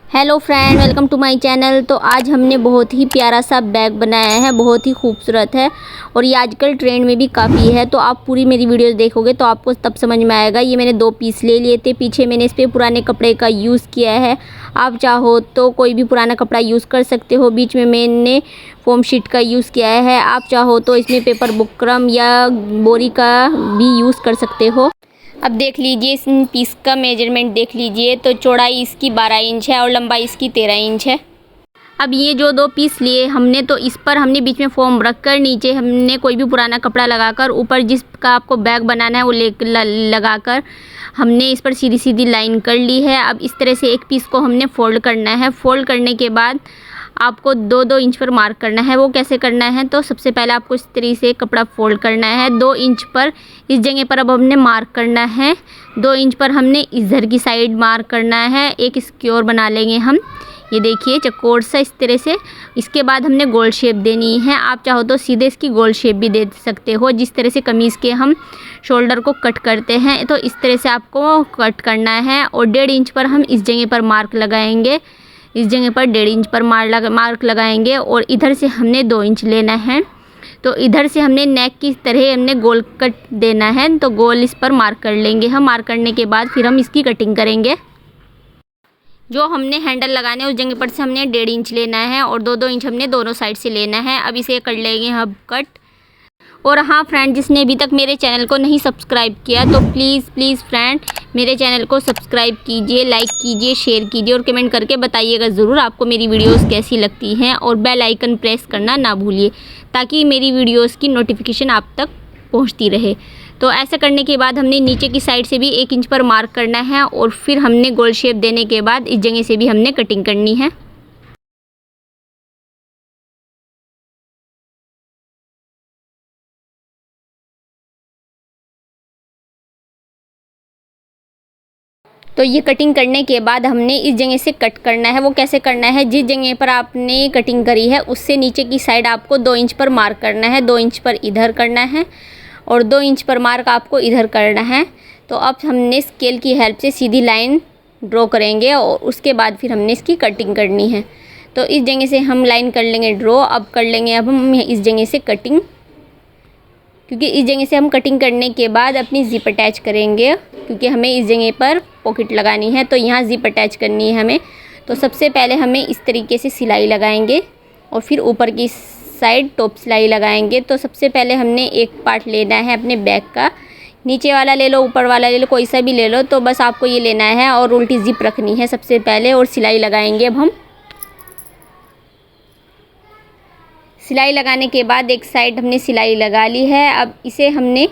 Hello friend, welcome to my channel. तो आज हमने बहुत ही प्यारा सा बैग बनाया है, बहुत ही खूबसूरत है और ये आजकल ट्रेंड में भी काफ़ी है। तो आप पूरी मेरी वीडियोस देखोगे तो आपको तब समझ में आएगा। ये मैंने 2 पीस ले लिए थे। पीछे मैंने इस पर पुराने कपड़े का यूज़ किया है। आप चाहो तो कोई भी पुराना कपड़ा यूज़ कर सकते हो। बीच में मैंने फोम शीट का यूज़ किया है। आप चाहो तो इसमें पेपर बुकरम या बोरी का भी यूज़ कर सकते हो। अब देख लीजिए, इस पीस का मेजरमेंट देख लीजिए। तो चौड़ाई इसकी 12 इंच है और लंबाई इसकी 13 इंच है। अब ये जो 2 पीस लिए हमने, तो इस पर हमने बीच में फोम रखकर नीचे हमने कोई भी पुराना कपड़ा लगाकर ऊपर जिसका आपको बैग बनाना है वो लगाकर हमने इस पर सीधी सीधी लाइन कर ली है। अब इस तरह से एक पीस को हमने फोल्ड करना है। फोल्ड करने के बाद आपको 2-2 इंच पर मार्क करना है। वो कैसे करना है, तो सबसे पहले आपको इस तरीके से कपड़ा फोल्ड करना है। 2 इंच पर इस जगह पर अब हमने मार्क करना है। 2 इंच पर हमने इधर की साइड मार्क करना है। एक स्क्वायर बना लेंगे हम, ये देखिए चौकोर सा इस तरह से। इसके बाद हमने गोल शेप देनी है। आप चाहो तो सीधे इसकी गोल शेप भी दे सकते हो, जिस तरह से कमीज़ के हम शोल्डर को कट करते हैं। तो इस तरह से आपको कट करना है और 1.5 इंच पर हम इस जगह पर मार्क लगाएंगे। इस जगह पर 1.5 इंच पर मार्क लगाएंगे और इधर से हमने 2 इंच लेना है। तो इधर से हमने नेक की तरह हमने गोल कट देना है। तो गोल इस पर मार्क कर लेंगे हम। मार्क करने के बाद फिर हम इसकी कटिंग करेंगे। जो हमने हैंडल लगाने उस जगह पर से हमने 1.5 इंच लेना है और 2-2 इंच हमने दोनों साइड से लेना है। अब इसे कर लेंगे हम कट। और हाँ फ्रेंड, जिसने अभी तक मेरे चैनल को नहीं सब्सक्राइब किया तो प्लीज़ फ्रेंड मेरे चैनल को सब्सक्राइब कीजिए, लाइक कीजिए, शेयर कीजिए और कमेंट करके बताइएगा ज़रूर आपको मेरी वीडियोस कैसी लगती हैं। और बेल आइकन प्रेस करना ना भूलिए ताकि मेरी वीडियोस की नोटिफिकेशन आप तक पहुंचती रहे। तो ऐसा करने के बाद हमने नीचे की साइड से भी 1 इंच पर मार्क करना है और फिर हमने गोल शेप देने के बाद इस जगह से भी हमने कटिंग करनी है। तो ये कटिंग करने के बाद हमने इस जगह से कट करना है। वो कैसे करना है, जिस जगह पर आपने कटिंग करी है उससे नीचे की साइड आपको 2 इंच पर मार्क करना है। 2 इंच पर इधर करना है और 2 इंच पर मार्क आपको इधर करना है। तो अब हमने स्केल की हेल्प से सीधी लाइन ड्रॉ करेंगे और उसके बाद फिर हमने इसकी कटिंग करनी है। तो इस जगह से हम लाइन कर लेंगे ड्रॉ। अब कर लेंगे अब हम इस जगह से कटिंग, क्योंकि इस जगह से हम कटिंग करने के बाद अपनी ज़िप अटैच करेंगे, क्योंकि हमें इस जगह पर पॉकेट लगानी है। तो यहाँ ज़िप अटैच करनी है हमें। तो सबसे पहले हमें इस तरीके से सिलाई लगाएंगे और फिर ऊपर की साइड टॉप सिलाई लगाएंगे। तो सबसे पहले हमने एक पार्ट लेना है अपने बैग का। नीचे वाला ले लो, ऊपर वाला ले लो, कोई सा भी ले लो। तो बस आपको ये लेना है और उल्टी ज़िप रखनी है सबसे पहले और सिलाई लगाएंगे अब हम। सिलाई लगाने के बाद एक साइड हमने सिलाई लगा ली है। अब इसे हमने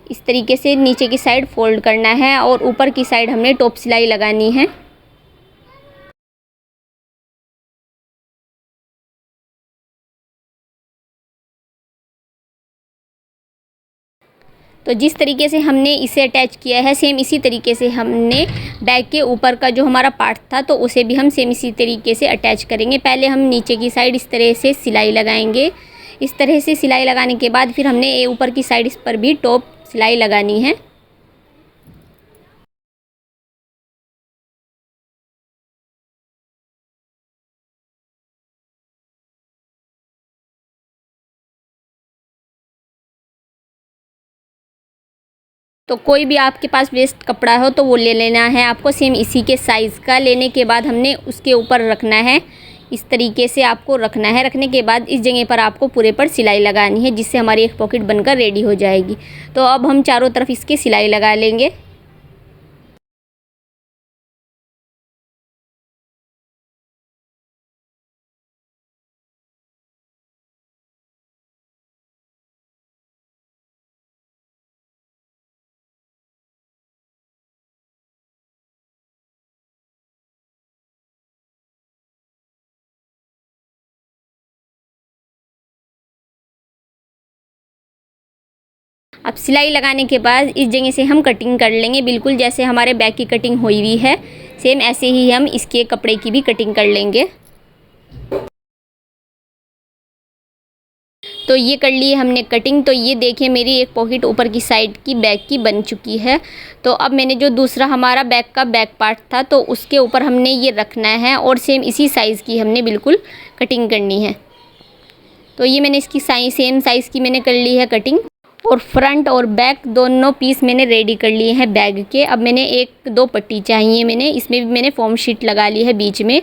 इस तरीके से नीचे की साइड फोल्ड करना है और ऊपर की साइड हमने टॉप सिलाई लगानी है। तो जिस तरीके से हमने इसे अटैच किया है सेम इसी तरीके से हमने बैग के ऊपर का जो हमारा पार्ट था तो उसे भी हम सेम इसी तरीके से अटैच करेंगे। पहले हम नीचे की साइड इस तरह से सिलाई लगाएंगे। इस तरह से सिलाई लगाने के बाद फिर हमने ऊपर की साइड इस पर भी टॉप सिलाई लगानी है। तो कोई भी आपके पास वेस्ट कपड़ा हो तो वो ले लेना है आपको, सेम इसी के साइज़ का। लेने के बाद हमने उसके ऊपर रखना है, इस तरीके से आपको रखना है। रखने के बाद इस जगह पर आपको पूरे पर सिलाई लगानी है, जिससे हमारी एक पॉकेट बनकर रेडी हो जाएगी। तो अब हम चारों तरफ इसकी सिलाई लगा लेंगे। अब सिलाई लगाने के बाद इस जगह से हम कटिंग कर लेंगे, बिल्कुल जैसे हमारे बैग की कटिंग हुई हुई है सेम ऐसे ही हम इसके कपड़े की भी कटिंग कर लेंगे। तो ये कर ली हमने कटिंग। तो ये देखिए मेरी एक पॉकेट ऊपर की साइड की बैक की बन चुकी है। तो अब मैंने जो दूसरा हमारा बैक का बैक पार्ट था तो उसके ऊपर हमने ये रखना है और सेम इसी साइज़ की हमने बिल्कुल कटिंग करनी है। तो ये मैंने इसकी सेम साइज़ की मैंने कर ली है कटिंग, और फ्रंट और बैक दोनों पीस मैंने रेडी कर लिए हैं बैग के। अब मैंने 1-2 पट्टी चाहिए, मैंने इसमें भी मैंने फॉर्म शीट लगा ली है बीच में,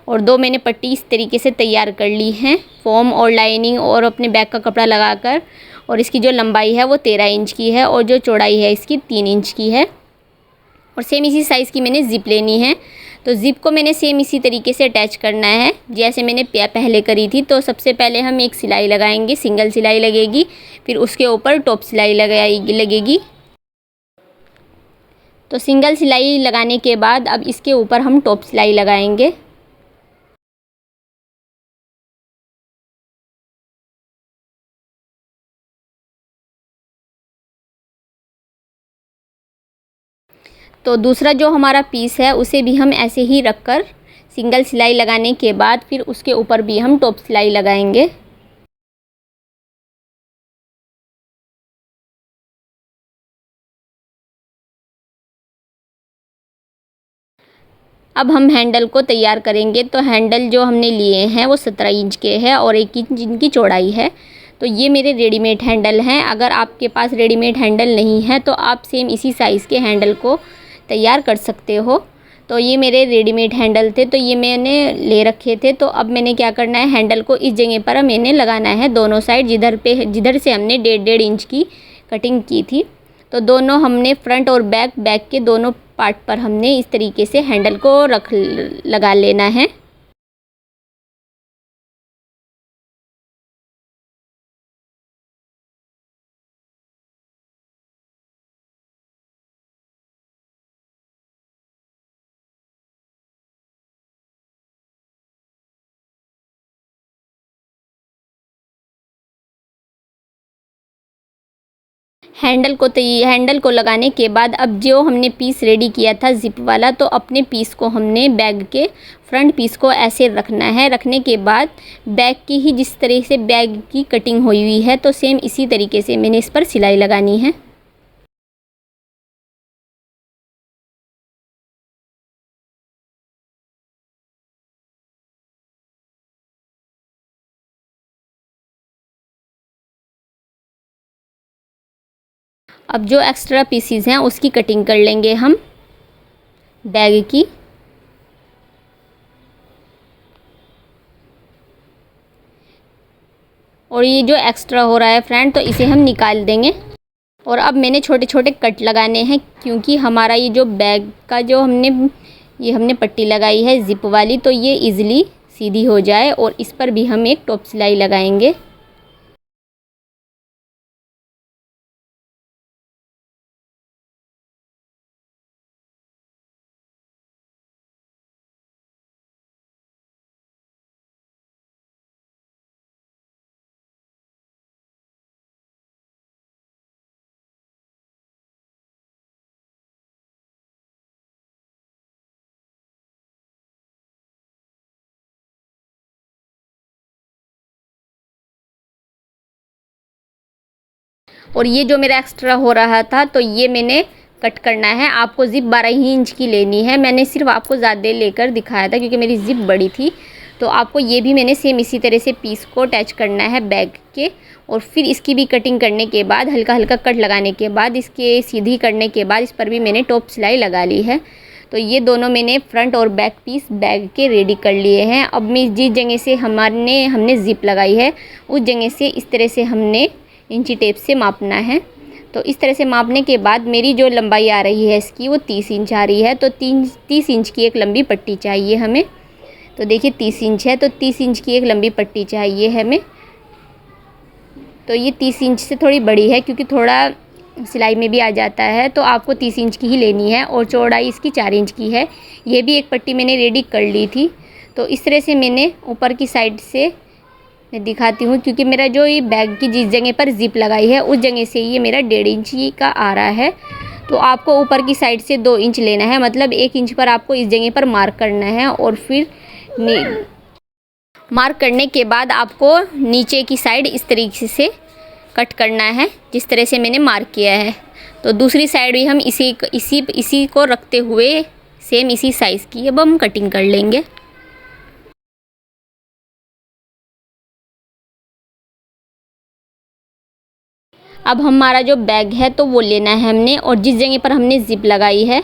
और 2 मैंने पट्टी इस तरीके से तैयार कर ली हैं फॉर्म और लाइनिंग और अपने बैग का कपड़ा लगाकर। और इसकी जो लंबाई है वो 13 इंच की है और जो चौड़ाई है इसकी 3 इंच की है, और सेम इसी साइज़ की मैंने ज़िप लेनी है। तो ज़िप को मैंने सेम इसी तरीके से अटैच करना है जैसे मैंने पहले करी थी। तो सबसे पहले हम एक सिलाई लगाएंगे, सिंगल सिलाई लगेगी, फिर उसके ऊपर टॉप सिलाई लगेगी। तो सिंगल सिलाई लगाने के बाद अब इसके ऊपर हम टॉप सिलाई लगाएंगे। तो दूसरा जो हमारा पीस है उसे भी हम ऐसे ही रखकर सिंगल सिलाई लगाने के बाद फिर उसके ऊपर भी हम टॉप सिलाई लगाएंगे। अब हम हैंडल को तैयार करेंगे। तो हैंडल जो हमने लिए हैं वो 17 इंच के हैं और 1 इंच इनकी चौड़ाई है। तो ये मेरे रेडीमेड हैंडल हैं। अगर आपके पास रेडीमेड हैंडल नहीं है तो आप सेम इसी साइज़ के हैंडल को तैयार कर सकते हो। तो ये मेरे रेडीमेड हैंडल थे, तो ये मैंने ले रखे थे। तो अब मैंने क्या करना है, हैंडल को इस जगह पर मैंने लगाना है दोनों साइड, जिधर से हमने 1.5 इंच की कटिंग की थी। तो दोनों हमने फ्रंट और बैक के दोनों पार्ट पर हमने इस तरीके से हैंडल को लगा लेना है। हैंडल को लगाने के बाद अब जो हमने पीस रेडी किया था ज़िप वाला, तो अपने पीस को हमने बैग के फ्रंट पीस को ऐसे रखना है। रखने के बाद बैग की ही जिस तरह से बैग की कटिंग हुई है तो सेम इसी तरीके से मैंने इस पर सिलाई लगानी है। अब जो एक्स्ट्रा पीसीज हैं उसकी कटिंग कर लेंगे हम बैग की। और ये जो एक्स्ट्रा हो रहा है फ्रेंड, तो इसे हम निकाल देंगे। और अब मैंने छोटे छोटे कट लगाने हैं, क्योंकि हमारा ये जो बैग का जो हमने पट्टी लगाई है ज़िप वाली, तो ये इजीली सीधी हो जाए। और इस पर भी हम एक टॉप सिलाई लगाएंगे। और ये जो मेरा एक्स्ट्रा हो रहा था तो ये मैंने कट करना है। आपको ज़िप 12 ही इंच की लेनी है। मैंने सिर्फ आपको ज़्यादा लेकर दिखाया था क्योंकि मेरी ज़िप बड़ी थी। तो आपको ये भी मैंने सेम इसी तरह से पीस को अटैच करना है बैग के। और फिर इसकी भी कटिंग करने के बाद हल्का हल्का कट लगाने के बाद इसके सीधी करने के बाद इस पर भी मैंने टॉप सिलाई लगा ली है। तो ये दोनों मैंने फ्रंट और बैक पीस बैग के रेडी कर लिए हैं। अब मैं जिस जगह से हमने ज़िप लगाई है उस जगह से इस तरह से हमने इंची टेप से मापना है। तो इस तरह से मापने के बाद मेरी जो लंबाई आ रही है इसकी वो 30 इंच आ रही है। तो 30 इंच की एक लंबी पट्टी चाहिए हमें। तो देखिए 30 इंच है, तो 30 इंच की एक लंबी पट्टी चाहिए हमें। तो ये 30 इंच से थोड़ी बड़ी है क्योंकि थोड़ा सिलाई में भी आ जाता है, तो आपको 30 इंच की ही लेनी है। और चौड़ाई इसकी 4 इंच की है। ये भी एक पट्टी मैंने रेडी कर ली थी। तो इस तरह से मैंने ऊपर की साइड से मैं दिखाती हूँ, क्योंकि मेरा जो ये बैग की जिस जगह पर ज़िप लगाई है उस जगह से ये मेरा 1.5 इंच का आ रहा है। तो आपको ऊपर की साइड से 2 इंच लेना है, मतलब 1 इंच पर आपको इस जगह पर मार्क करना है। और फिर मार्क करने के बाद आपको नीचे की साइड इस तरीके से कट करना है, जिस तरह से मैंने मार्क किया है। तो दूसरी साइड भी हम इसी को रखते हुए सेम इसी साइज़ की अब हम कटिंग कर लेंगे। अब हमारा जो बैग है तो वो लेना है हमने, और जिस जगह पर हमने ज़िप लगाई है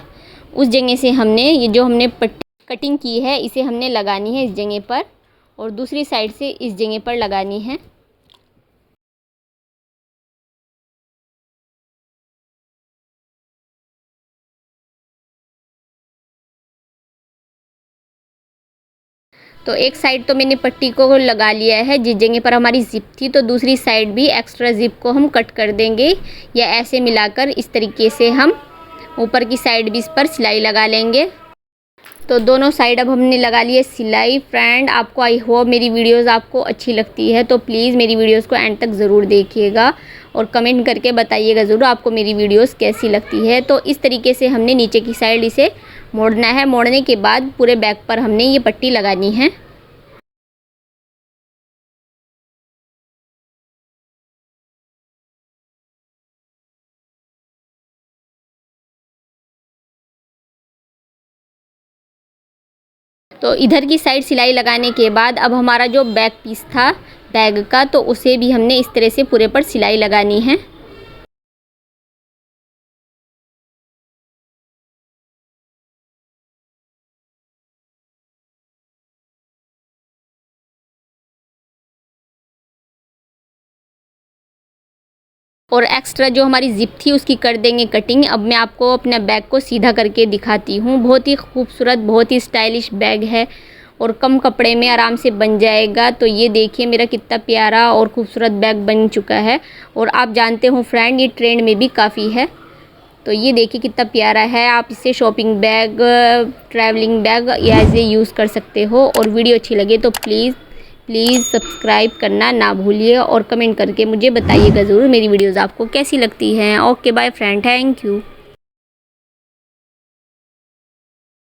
उस जगह से हमने ये जो हमने कटिंग की है इसे हमने लगानी है इस जगह पर, और दूसरी साइड से इस जगह पर लगानी है। तो एक साइड तो मैंने पट्टी को लगा लिया है जिस जगह पर हमारी ज़िप थी, तो दूसरी साइड भी एक्स्ट्रा ज़िप को हम कट कर देंगे, या ऐसे मिलाकर इस तरीके से हम ऊपर की साइड भी इस पर सिलाई लगा लेंगे। तो दोनों साइड अब हमने लगा लिए सिलाई। फ्रेंड, आपको आई होप मेरी वीडियोस आपको अच्छी लगती है, तो प्लीज़ मेरी वीडियोस को एंड तक ज़रूर देखिएगा और कमेंट करके बताइएगा ज़रूर आपको मेरी वीडियोस कैसी लगती है। तो इस तरीके से हमने नीचे की साइड इसे मोड़ना है। मोड़ने के बाद पूरे बैक पर हमने ये पट्टी लगानी है। तो इधर की साइड सिलाई लगाने के बाद अब हमारा जो बैक पीस था बैग का, तो उसे भी हमने इस तरह से पूरे पर सिलाई लगानी है। और एक्स्ट्रा जो हमारी ज़िप थी उसकी कर देंगे कटिंग। अब मैं आपको अपना बैग को सीधा करके दिखाती हूँ। बहुत ही खूबसूरत, बहुत ही स्टाइलिश बैग है और कम कपड़े में आराम से बन जाएगा। तो ये देखिए मेरा कितना प्यारा और ख़ूबसूरत बैग बन चुका है। और आप जानते हो फ्रेंड, ये ट्रेंड में भी काफ़ी है। तो ये देखिए कितना प्यारा है। आप इसे शॉपिंग बैग, ट्रैवलिंग बैग या ऐसे यूज़ कर सकते हो। और वीडियो अच्छी लगे तो प्लीज़ सब्सक्राइब करना ना भूलिए और कमेंट करके मुझे बताइएगा ज़रूर मेरी वीडियोज़ आपको कैसी लगती हैं। Okay bye friend, thank you.